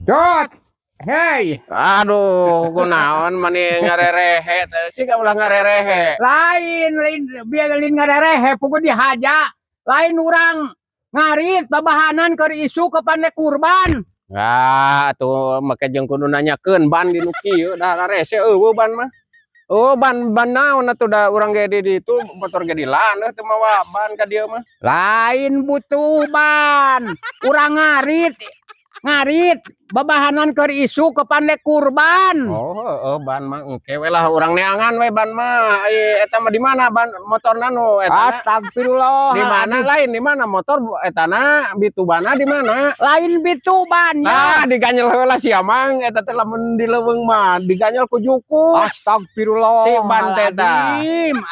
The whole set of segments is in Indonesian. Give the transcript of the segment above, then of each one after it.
Dot, hei, Aduh, kunaon mani ngarerehe teh. Sika ulah ngarerehe. lain biar lain ngarerehe pokok dihaja. Lain orang ngarit babahanan ke isu ke pandai kurban. Ah, atuh make jeung kudu nanyakeun ban di nu kieu da rese eueuh ban mah. Oh, ban naon atuh da urang ge di ditu motor ge dilaan teu mawa ban ka dieu mah. Lain butuh ban. Urang ngarit babahanan ke isu ke pandai kurban. Oh, ban mah engke we lah urang neangan we ban mah. Eta mah di mana ban motorna nu eta? Astagfirullah. Di mana lain di mana motor etana bitubana di mana? Lain bitu ban Nah, ya. diganyel heula si Amang eta teh lamun di leuweung mah diganyel ku juku. Astagfirullah. Si ban teh tah.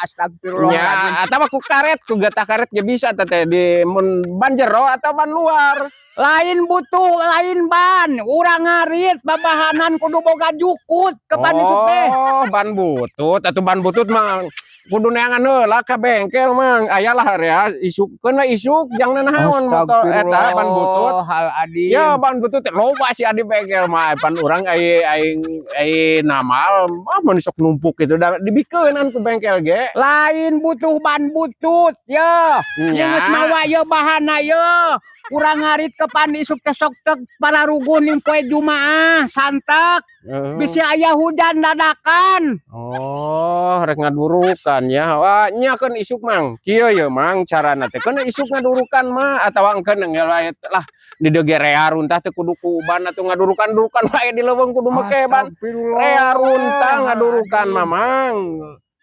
Astagfirullah. Nya, atawa ku karet, ku getah karet ge bisa teh di mun ban jero atau ban luar. Lain butuh, lain ban. Urang ngarit babahanan kudu boga jukut ke panisuk teh. Oh, ban butut, atuh ban butut mah kudu neangan heula ka bengkel mah. Aya lah area isukkeun we isuk jangan naon motor eta ban butut. Hal adi. Ya ban butut loba sih adi bengkel mah pan urang ai namal mun sok numpuk gitu da dibikeunan ku bengkel ge. Lain butuh ban butut ya. Nya. Inget mawa ya bahana ya. Urang ngarit ke panisuk teh sok teh palaruguh ning poe Jumaah santak. Bisi aya hujan dadakan. Oh, rek ngadurukan ya. Wah, nya keun isuk mang. Kieu ye mang carana teh. Keun isuk ngadurukan mah atawa engkeun lah di dieu ge rea runtah teh kudu ku ban atuh ngadurukan-durukan wae di leuweung kudu make ban. Rea runtah ngadurukan mah mang.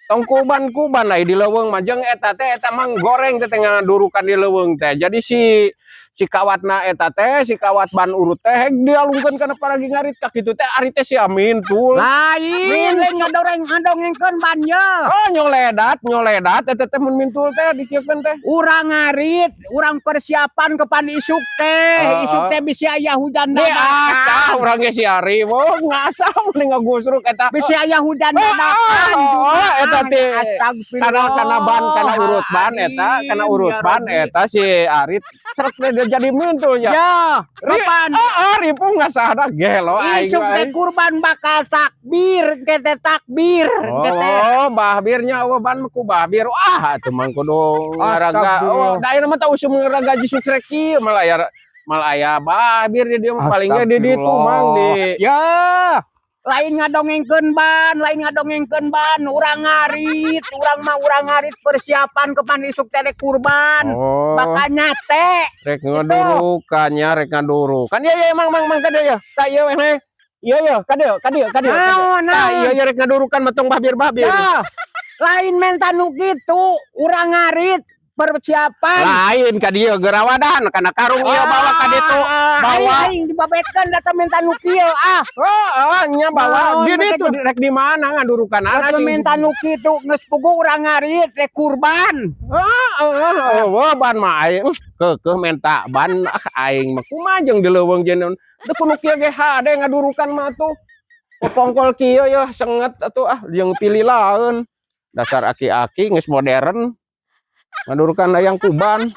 Tong kuban lah di leuweung mah jeung eta teh eta mang goreng teh ngadurukan di leuweung teh. Jadi si kawatna eta teh si kawat ban urut teh heg dialungkeun kana paragi ngarit ka kitu teh ari teh si Amin tul. Lain ngadongengkeun ban ya. Oh nyoledat eta teh mun mintul teh dikieupkeun teh. Urang ngarit, urang persiapan ke pan isuk teh. Isuk teh bisi aya hujan dadakan. Asa urang ge si Ari, oh ngasa mending ngagusruk eta. Bisi aya hujan dadakan. Oh eta teh Astagfirullah. kana ban kana urut ban eta, kana urut ban eta si Ari seret teh jadi mintul ya. Ya, kapan? Ripuh ngasahna gelo aing. Isuk teh kurban bakal takbir, kete takbir. Oh, bahbirnya ban ku bahbir. Wah, atuh mang kudu ngaraga. Oh, da ieu mah tah usum ngaraga ji sukrek kieu malah aya bahbir di dieu mah paling ge di ditu mang di. Ya. Lain ngadongengkeun ban, urang ngarit persiapan ke pan isuk teh kurban. Oh. Bakal nyate. Rek ngadurukannya, rek ngadurukan. Ya mang kadeu ya. Tah ieu we. Iya kadeu. Naon. Iya rek ngadurukan metong bahbir. Ya. Lain menta nu kitu, urang ngarit persiapan. Lain ka dieu gerawadan kana karung ieu bawa ka ditu. Bawa Aing dibabetkeun data menta nu kieu nya bawa. Di ditu rek di mana ngadurukan ana sing menta nu kitu geus puguh urang ngarit rek kurban. Ban mah aing keukeuh menta ban aing mah kumaha jeung di leuweung jeung teu kudu kieu ge hade ngadurukan mah tuh. Popongkol kieu ya senget atuh jeung pilih laeun. Dasar aki-aki geus modern. Ngadurukan layang kuban.